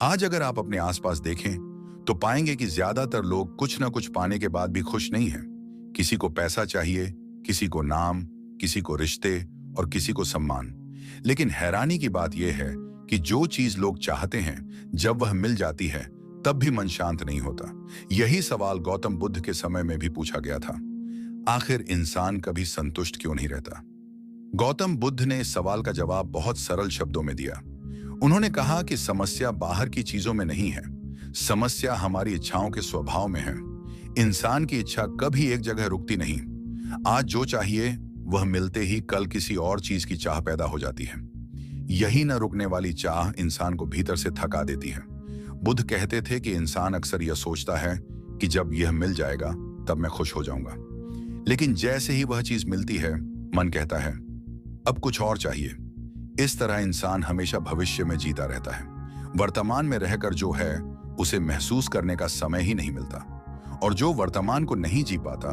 आज अगर आप अपने आसपास देखें तो पाएंगे कि ज्यादातर लोग कुछ ना कुछ पाने के बाद भी खुश नहीं हैं। किसी को पैसा चाहिए, किसी को नाम, किसी को रिश्ते और किसी को सम्मान। लेकिन हैरानी की बात यह है कि जो चीज लोग चाहते हैं, जब वह मिल जाती है तब भी मन शांत नहीं होता। यही सवाल गौतम बुद्ध के समय में भी पूछा गया था। आखिर इंसान कभी संतुष्ट क्यों नहीं रहता? गौतम बुद्ध ने इस सवाल का जवाब बहुत सरल शब्दों में दिया। उन्होंने कहा कि समस्या बाहर की चीजों में नहीं है, समस्या हमारी इच्छाओं के स्वभाव में है। इंसान की इच्छा कभी एक जगह रुकती नहीं। आज जो चाहिए वह मिलते ही कल किसी और चीज की चाह पैदा हो जाती है। यही न रुकने वाली चाह इंसान को भीतर से थका देती है। बुद्ध कहते थे कि इंसान अक्सर यह सोचता है कि जब यह मिल जाएगा तब मैं खुश हो जाऊंगा। लेकिन जैसे ही वह चीज मिलती है, मन कहता है अब कुछ और चाहिए। इस तरह इंसान हमेशा भविष्य में जीता रहता है। वर्तमान में रहकर जो है उसे महसूस करने का समय ही नहीं मिलता। और जो वर्तमान को नहीं जी पाता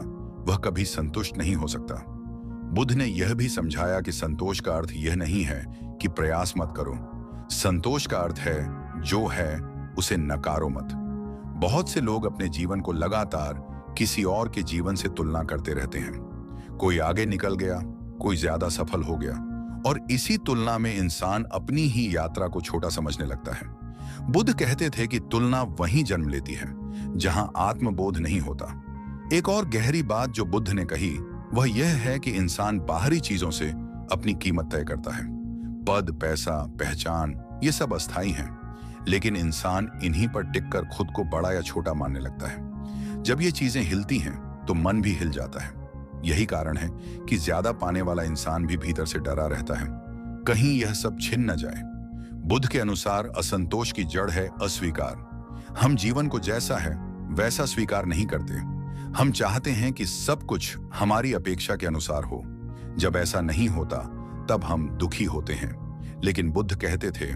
वह कभी संतुष्ट नहीं हो सकता। बुद्ध ने यह भी समझाया कि संतोष का अर्थ यह नहीं है कि प्रयास मत करो। संतोष का अर्थ है जो है उसे नकारो मत। बहुत से लोग अपने जीवन को लगातार किसी और के जीवन से तुलना करते रहते हैं। कोई आगे निकल गया, कोई ज्यादा सफल हो गया, और इसी तुलना में इंसान अपनी ही यात्रा को छोटा समझने लगता है। बुद्ध कहते थे कि तुलना वहीं जन्म लेती है जहां आत्मबोध नहीं होता। एक और गहरी बात जो बुद्ध ने कही वह यह है कि इंसान बाहरी चीजों से अपनी कीमत तय करता है। पद, पैसा, पहचान ये सब अस्थायी हैं, लेकिन इंसान इन्हीं पर टिककर खुद को बड़ा या छोटा मानने लगता है। जब ये चीजें हिलती हैं तो मन भी हिल जाता है। यही कारण है कि ज्यादा पाने वाला इंसान भी भीतर से डरा रहता है, कहीं यह सब छिन न जाए। बुद्ध के अनुसार असंतोष की जड़ है अस्वीकार। हम जीवन को जैसा है वैसा स्वीकार नहीं करते। हम चाहते हैं कि सब कुछ हमारी अपेक्षा के अनुसार हो। जब ऐसा नहीं होता तब हम दुखी होते हैं। लेकिन बुद्ध कहते थे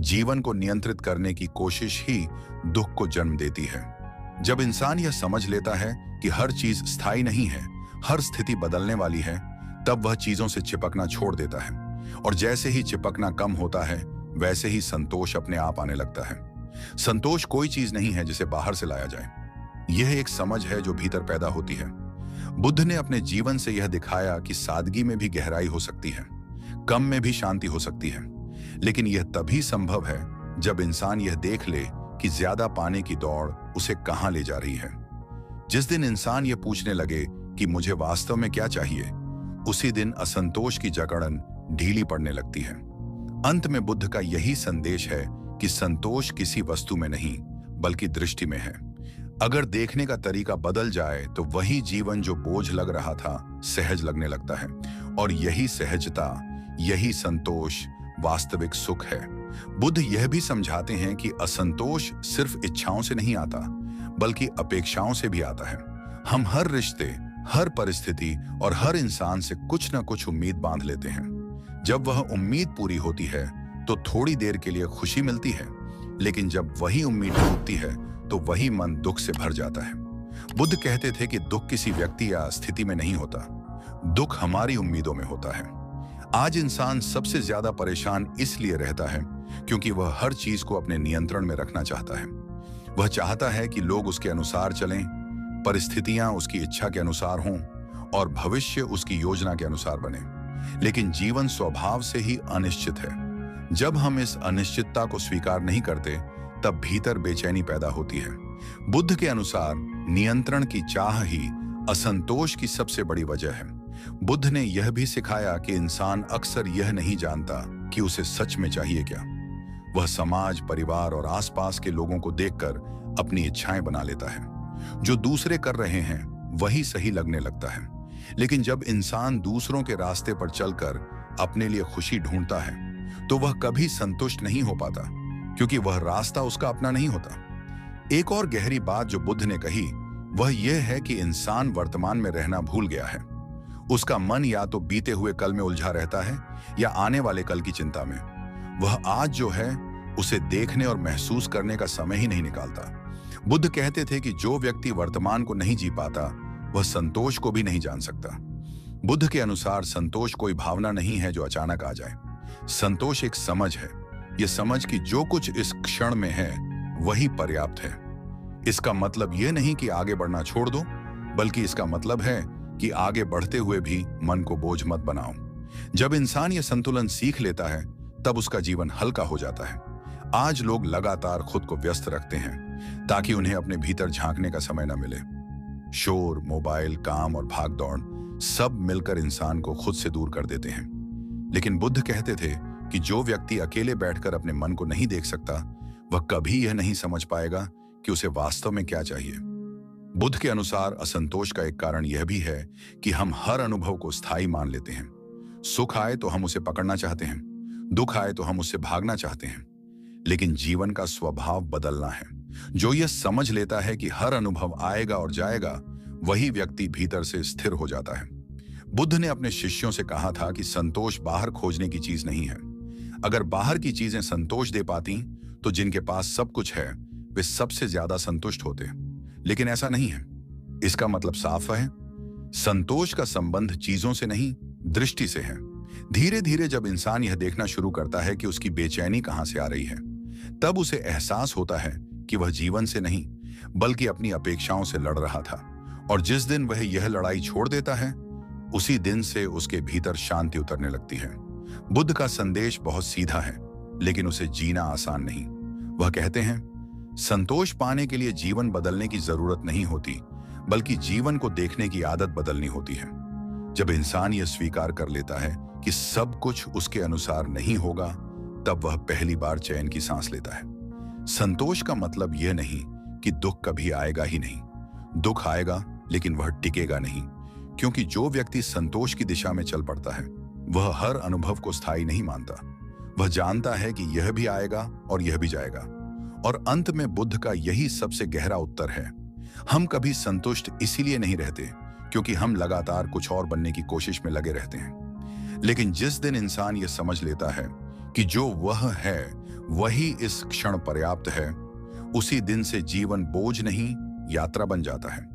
जीवन को नियंत्रित करने की कोशिश ही दुख को जन्म देती है। जब इंसान यह समझ लेता है कि हर चीज स्थायी नहीं है, हर स्थिति बदलने वाली है, तब वह चीजों से चिपकना छोड़ देता है। और जैसे ही चिपकना कम होता है वैसे ही संतोष अपने आप आने लगता है। संतोष कोई चीज नहीं है जिसे बाहर से लाया जाए, यह एक समझ है जो भीतर पैदा होती है। बुद्ध ने अपने जीवन से यह दिखाया कि सादगी में भी गहराई हो सकती है, कम में भी शांति हो सकती है। लेकिन यह तभी संभव है जब इंसान यह देख ले कि ज्यादा पाने की दौड़ उसे कहां ले जा रही है। जिस दिन इंसान यह पूछने लगे कि मुझे वास्तव में क्या चाहिए, उसी दिन असंतोष की जकड़न ढीली पड़ने लगती है। अंत में बुद्ध का यही संदेश है कि संतोष किसी वस्तु में नहीं बल्कि दृष्टि में है। अगर देखने का तरीका बदल जाए तो वही जीवन जो बोझ लग रहा था सहज लगने लगता है। और यही सहजता, यही संतोष वास्तविक सुख है। बुद्ध यह भी समझाते हैं कि असंतोष सिर्फ इच्छाओं से नहीं आता बल्कि अपेक्षाओं से भी आता है। हम हर रिश्ते, हर परिस्थिति और हर इंसान से कुछ न कुछ उम्मीद बांध लेते हैं। जब वह उम्मीद पूरी होती है तो थोड़ी देर के लिए खुशी मिलती है, लेकिन जब वही उम्मीद टूटती है तो वही मन दुख से भर जाता है। बुद्ध कहते थे कि दुख किसी व्यक्ति या स्थिति में नहीं होता, दुख हमारी उम्मीदों में होता है। आज इंसान सबसे ज्यादा परेशान इसलिए रहता है क्योंकि वह हर चीज को अपने नियंत्रण में रखना चाहता है। वह चाहता है कि लोग उसके अनुसार चलें, परिस्थितियां उसकी इच्छा के अनुसार हों और भविष्य उसकी योजना के अनुसार बने। लेकिन जीवन स्वभाव से ही अनिश्चित है। जब हम इस अनिश्चितता को स्वीकार नहीं करते तब भीतर बेचैनी पैदा होती है। बुद्ध के अनुसार नियंत्रण की चाह ही असंतोष की सबसे बड़ी वजह है। बुद्ध ने यह भी सिखाया कि इंसान अक्सर यह नहीं जानता कि उसे सच में चाहिए क्या। वह समाज, परिवार और आसपास के लोगों को देखकर अपनी इच्छाएं बना लेता है। जो दूसरे कर रहे हैं वही सही लगने लगता है। लेकिन जब इंसान दूसरों के रास्ते पर चलकर अपने लिए खुशी ढूंढता है तो वह कभी संतुष्ट नहीं हो पाता, क्योंकि वह रास्ता उसका अपना नहीं होता। एक और गहरी बात जो बुद्ध ने कही वह यह है कि इंसान वर्तमान में रहना भूल गया है। उसका मन या तो बीते हुए कल में उलझा रहता है या आने वाले कल की चिंता में। वह आज जो है उसे देखने और महसूस करने का समय ही नहीं निकालता। बुद्ध कहते थे कि जो व्यक्ति वर्तमान को नहीं जी पाता वह संतोष को भी नहीं जान सकता। बुद्ध के अनुसार संतोष कोई भावना नहीं है जो अचानक आ जाए। संतोष एक समझ है, ये समझ कि जो कुछ इस क्षण में है वही पर्याप्त है। इसका मतलब यह नहीं कि आगे बढ़ना छोड़ दो, बल्कि इसका मतलब है कि आगे बढ़ते हुए भी मन को बोझ मत बनाओ। जब इंसान यह संतुलन सीख लेता है तब उसका जीवन हल्का हो जाता है। आज लोग लगातार खुद को व्यस्त रखते हैं ताकि उन्हें अपने भीतर झांकने का समय न मिले। शोर, मोबाइल, काम और भागदौड़ सब मिलकर इंसान को खुद से दूर कर देते हैं। लेकिन बुद्ध कहते थे कि जो व्यक्ति अकेले बैठकर अपने मन को नहीं देख सकता, वह कभी यह नहीं समझ पाएगा कि उसे वास्तव में क्या चाहिए। बुद्ध के अनुसार असंतोष का एक कारण यह भी है कि हम हर अनुभव को स्थायी मान लेते हैं। सुख आए तो हम उसे पकड़ना चाहते हैं, दुख आए तो हम उससे भागना चाहते हैं। लेकिन जीवन का स्वभाव बदलना है। जो यह समझ लेता है कि हर अनुभव आएगा और जाएगा, वही व्यक्ति भीतर से स्थिर हो जाता है। बुद्ध ने अपने शिष्यों से कहा था कि संतोष बाहर खोजने की चीज नहीं है। अगर बाहर की चीजें संतोष दे पाती तो जिनके पास सब कुछ है वे सबसे ज्यादा संतुष्ट होते। लेकिन ऐसा नहीं है। इसका मतलब साफ है, संतोष का संबंध चीजों से नहीं, दृष्टि से है। धीरे धीरे जब इंसान यह देखना शुरू करता है कि उसकी बेचैनी कहां से आ रही है, तब उसे एहसास होता है कि वह जीवन से नहीं बल्कि अपनी अपेक्षाओं से लड़ रहा था। और जिस दिन वह यह लड़ाई छोड़ देता है, उसी दिन से उसके भीतर शांति उतरने लगती है। बुद्ध का संदेश बहुत सीधा है, लेकिन उसे जीना आसान नहीं। वह कहते हैं, संतोष पाने के लिए जीवन बदलने की जरूरत नहीं होती, बल्कि जीवन को देखने की आदत बदलनी होती है। जब इंसान यह स्वीकार कर लेता है कि सब कुछ उसके अनुसार नहीं होगा, तब वह पहली बार चैन की सांस लेता है। संतोष का मतलब यह नहीं कि दुख कभी आएगा ही नहीं। दुख आएगा, लेकिन वह टिकेगा नहीं, क्योंकि जो व्यक्ति संतोष की दिशा में चल पड़ता है वह हर अनुभव को स्थायी नहीं मानता। वह जानता है कि यह भी आएगा और यह भी जाएगा। और अंत में बुद्ध का यही सबसे गहरा उत्तर है। हम कभी संतुष्ट इसीलिए नहीं रहते क्योंकि हम लगातार कुछ और बनने की कोशिश में लगे रहते हैं। लेकिन जिस दिन इंसान यह समझ लेता है कि जो वह है वही इस क्षण पर्याप्त है, उसी दिन से जीवन बोझ नहीं, यात्रा बन जाता है।